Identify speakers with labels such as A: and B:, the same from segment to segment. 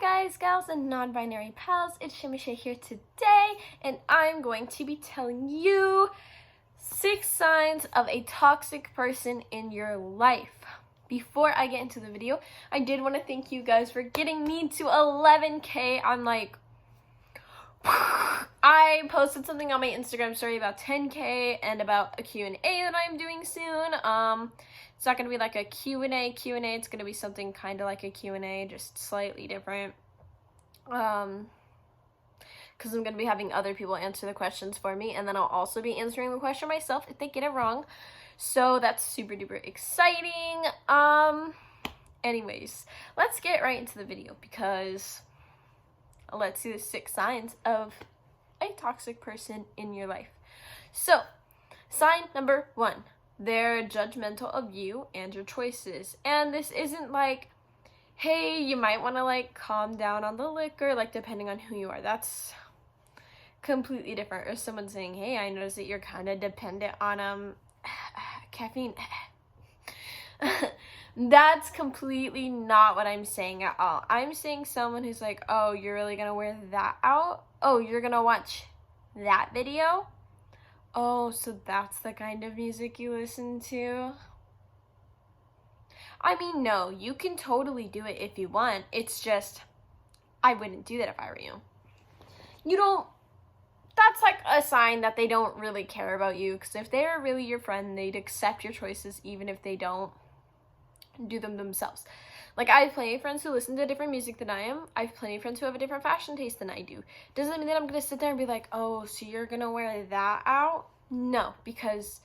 A: guys, gals, and non-binary pals, it's Shimisha here today, and I'm going to be telling you 6 signs of a toxic person in your life. Before I get into the video, I did want to thank you guys for getting me to 11K. I posted something on my Instagram story about 10K and about a Q&A that I'm doing soon. It's not going to be like a Q&A. It's going to be something kind of like a Q&A, just slightly different. Because I'm going to be having other people answer the questions for me, and then I'll also be answering the question myself if they get it wrong. So that's super duper exciting. Anyways, let's get right into the video because let's see the 6 signs of a toxic person in your life. So, sign number 1. They're judgmental of you and your choices. And this isn't like, hey, you might want to like calm down on the liquor, like depending on who you are. That's completely different. Or someone saying, hey, I noticed that you're kind of dependent on caffeine. That's completely not what I'm saying at all. I'm saying someone who's like, oh, you're really gonna wear that out? Oh, you're gonna watch that video? Oh, so that's the kind of music you listen to? I mean, no, you can totally do it if you want. It's just, I wouldn't do that if I were you. That's like a sign that they don't really care about you, because if they were really your friend, they'd accept your choices even if they don't do them themselves. Like, I have plenty of friends who listen to different music than I am. I have plenty of friends who have a different fashion taste than I do. Doesn't mean that I'm going to sit there and be like, oh, so you're going to wear that out? No, because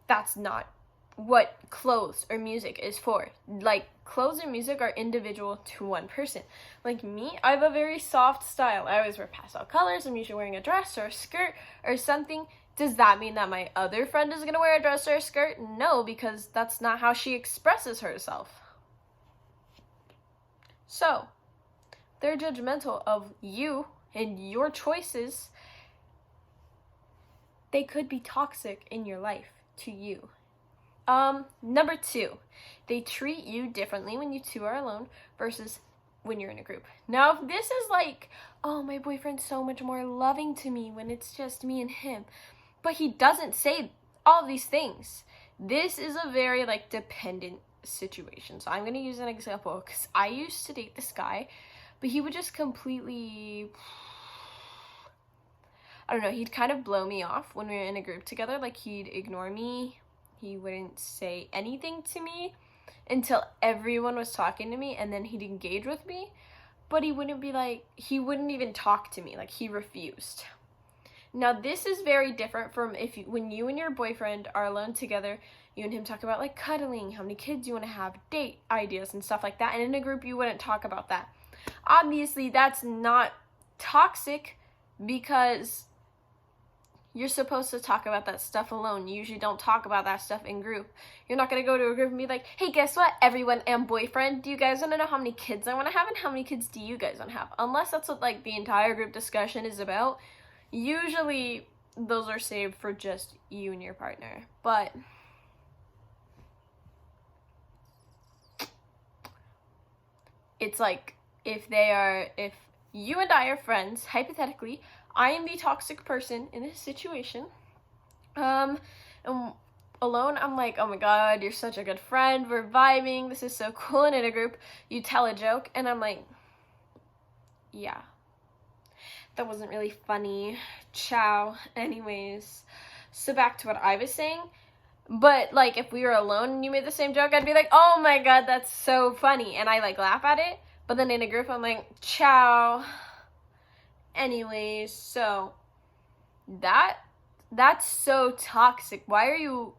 A: that's not what clothes or music is for. Like, clothes and music are individual to one person. Like me, I have a very soft style. I always wear pastel colors. I'm usually wearing a dress or a skirt or something. Does that mean that my other friend is going to wear a dress or a skirt? No, because that's not how she expresses herself. So, they're judgmental of you and your choices. They could be toxic in your life to you. Number 2, they treat you differently when you two are alone versus when you're in a group. Now, if this is like, oh, my boyfriend's so much more loving to me when it's just me and him, but he doesn't say all these things. This is a very, like, dependent situation. So I'm going to use an example because I used to date this guy, but he would just completely, I don't know, he'd kind of blow me off when we were in a group together. Like, he'd ignore me. He wouldn't say anything to me until everyone was talking to me, and then he'd engage with me. But he wouldn't even talk to me. Like, he refused. Now, this is very different from when you and your boyfriend are alone together, you and him talk about, like, cuddling, how many kids you want to have, date ideas, and stuff like that. And in a group, you wouldn't talk about that. Obviously, that's not toxic because you're supposed to talk about that stuff alone. You usually don't talk about that stuff in group. You're not going to go to a group and be like, hey, guess what, everyone and boyfriend, do you guys want to know how many kids I want to have and how many kids do you guys want to have? Unless that's what, like, the entire group discussion is about. Usually, those are saved for just you and your partner. But it's like, if you and I are friends, hypothetically, I am the toxic person in this situation. And alone, I'm like, oh my god, you're such a good friend, we're vibing, this is so cool. And in a group, you tell a joke, and I'm like, yeah, that wasn't really funny. Ciao. Anyways, so back to what I was saying. But, like, if we were alone and you made the same joke, I'd be like, oh my god, that's so funny. And I, like, laugh at it. But then in a group, I'm like, ciao. Anyways, so that's so toxic. Why are you,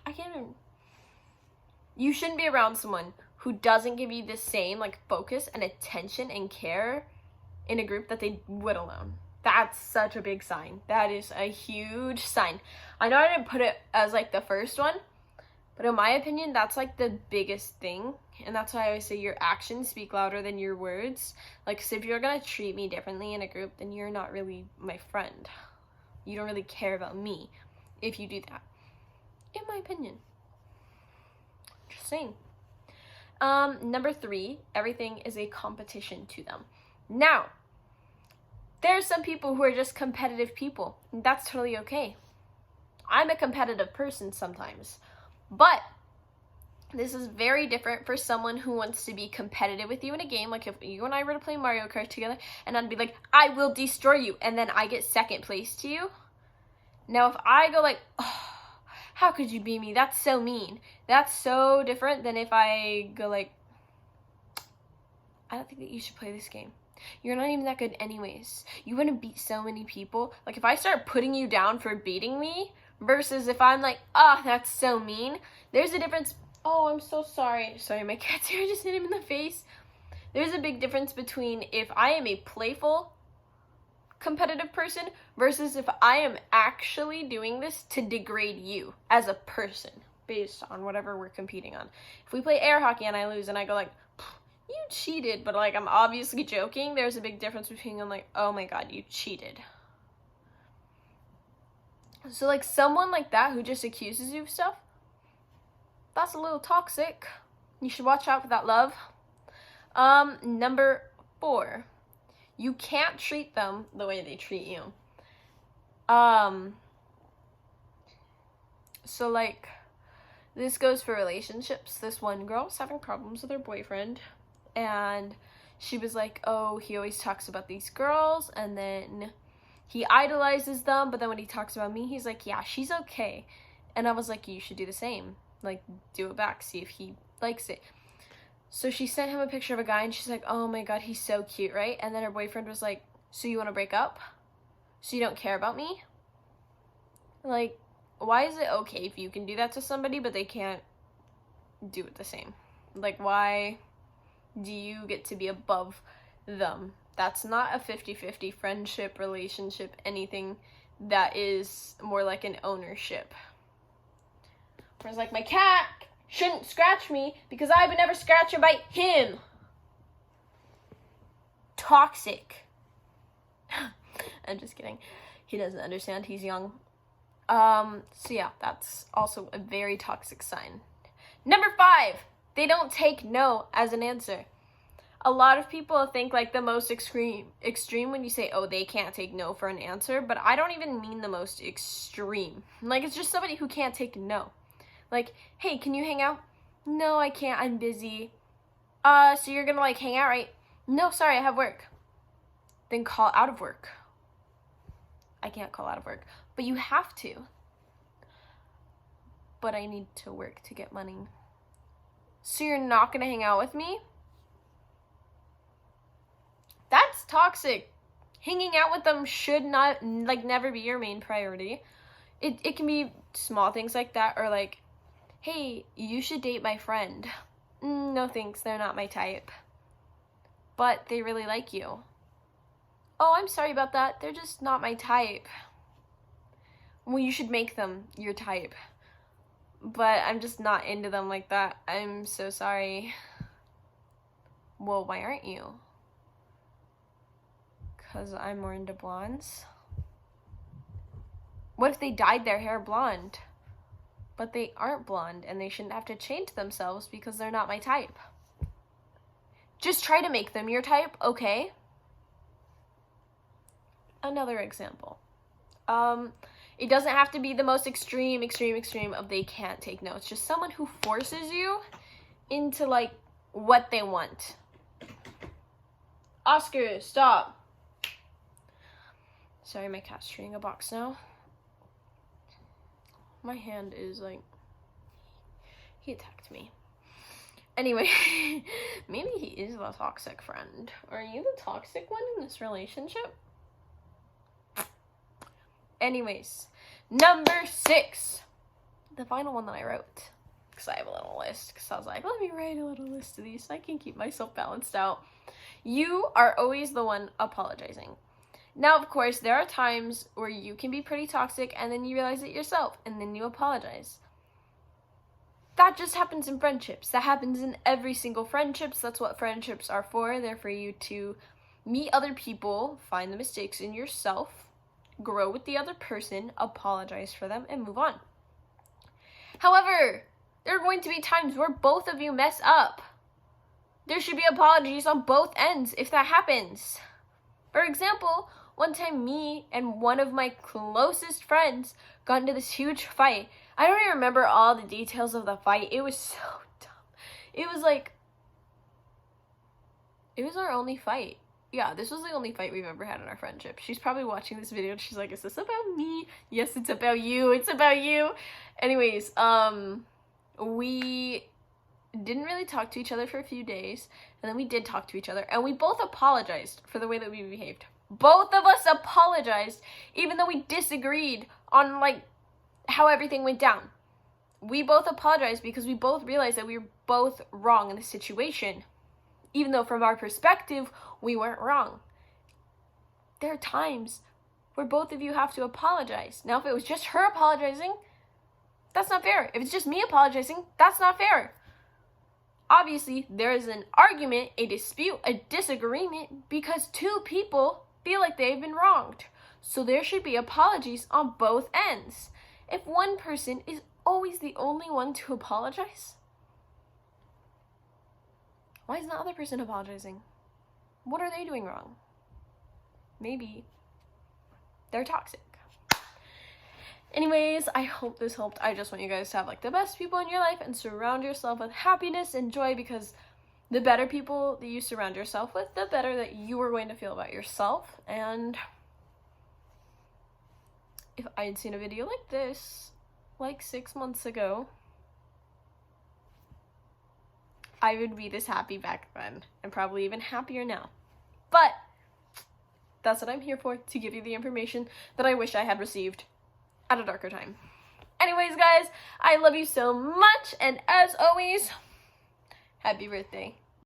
A: I can't even, you shouldn't be around someone who doesn't give you the same, like, focus and attention and care in a group that they would alone. That's such a big sign. That is a huge sign. I know I didn't put it as, like, the first one, but in my opinion, that's, like, the biggest thing. And that's why I always say your actions speak louder than your words. Like, so if you're going to treat me differently in a group, then you're not really my friend. You don't really care about me if you do that. In my opinion. Just saying. Number 3, everything is a competition to them. Now, there are some people who are just competitive people, and that's totally okay. I'm a competitive person sometimes, but this is very different for someone who wants to be competitive with you in a game. Like if you and I were to play Mario Kart together, and I'd be like, I will destroy you, and then I get second place to you. Now, if I go like, oh, how could you beat me? That's so mean. That's so different than if I go like, I don't think that you should play this game. You're not even that good anyways. You wouldn't beat so many people. Like if I start putting you down for beating me versus if I'm like, oh, that's so mean. There's a difference. Oh, I'm so sorry. Sorry, my cat's here. I just hit him in the face. There's a big difference between if I am a playful competitive person versus if I am actually doing this to degrade you as a person based on whatever we're competing on. If we play air hockey and I lose and I go like, you cheated, but like I'm obviously joking, there's a big difference between I'm like, oh my god, you cheated. So like someone like that who just accuses you of stuff, that's a little toxic. You should watch out for that, love. Number 4, you can't treat them the way they treat you. So like this goes for relationships. This one girl was having problems with her boyfriend, and she was like, oh, he always talks about these girls, and then he idolizes them, but then when he talks about me, he's like, yeah, she's okay. And I was like, you should do the same. Like, do it back, see if he likes it. So she sent him a picture of a guy, and she's like, oh my god, he's so cute, right? And then her boyfriend was like, so you want to break up? So you don't care about me? Like, why is it okay if you can do that to somebody, but they can't do it the same? Like, why do you get to be above them? That's not a 50-50 friendship, relationship, anything. That is more like an ownership. Whereas like my cat shouldn't scratch me because I would never scratch or bite him. Toxic. I'm just kidding. He doesn't understand. He's young. So yeah, that's also a very toxic sign. Number 5, they don't take no as an answer. A lot of people think like the most extreme when you say, oh, they can't take no for an answer, but I don't even mean the most extreme. Like, it's just somebody who can't take no. Like, hey, can you hang out? No, I can't, I'm busy. So you're gonna like hang out, right? No, sorry, I have work. Then call out of work. I can't call out of work, but you have to. But I need to work to get money. So you're not gonna hang out with me? That's toxic. Hanging out with them should not, like, never be your main priority. It can be small things like that, or like, hey, you should date my friend. No thanks, they're not my type. But they really like you. Oh, I'm sorry about that, they're just not my type. Well, you should make them your type. But I'm just not into them like that. I'm so sorry. Well, why aren't you? Because I'm more into blondes. What if they dyed their hair blonde? But they aren't blonde, and they shouldn't have to change themselves because they're not my type. Just try to make them your type, okay? Another example. It doesn't have to be the most extreme of they can't take no. It's just someone who forces you into, like, what they want. Oscar, stop. Sorry, my cat's treating a box now. My hand is like, he attacked me. Anyway, maybe he is the toxic friend. Are you the toxic one in this relationship? Anyways, number 6. The final one that I wrote. Because I have a little list. Because I was like, let me write a little list of these so I can keep myself balanced out. You are always the one apologizing. Now, of course, there are times where you can be pretty toxic and then you realize it yourself and then you apologize. That just happens in friendships. That happens in every single friendships. That's what friendships are for. They're for you to meet other people, find the mistakes in yourself, grow with the other person, apologize for them, and move on. However, there are going to be times where both of you mess up. There should be apologies on both ends if that happens. For example, one time me and one of my closest friends got into this huge fight. I don't even remember all the details of the fight. It was so dumb. It was our only fight. Yeah, this was the only fight we've ever had in our friendship. She's probably watching this video and she's like, is this about me? Yes, it's about you. It's about you. Anyways, we didn't really talk to each other for a few days, and then we did talk to each other, and we both apologized for the way that we behaved. Both of us apologized, even though we disagreed on, like, how everything went down. We both apologized because we both realized that we were both wrong in the situation, even though from our perspective, we weren't wrong. There are times where both of you have to apologize. Now, if it was just her apologizing, that's not fair. If it's just me apologizing, that's not fair. Obviously, there is an argument, a dispute, a disagreement because two people feel like they've been wronged. So there should be apologies on both ends. If one person is always the only one to apologize, why is the other person apologizing? What are they doing wrong? Maybe they're toxic. Anyways, I hope this helped. I just want you guys to have, like, the best people in your life and surround yourself with happiness and joy, because the better people that you surround yourself with, the better that you are going to feel about yourself. And if I had seen a video like this, like 6 months ago, I would be this happy back then, and probably even happier now. But that's what I'm here for, to give you the information that I wish I had received at a darker time. Anyways, guys, I love you so much, and as always, happy birthday.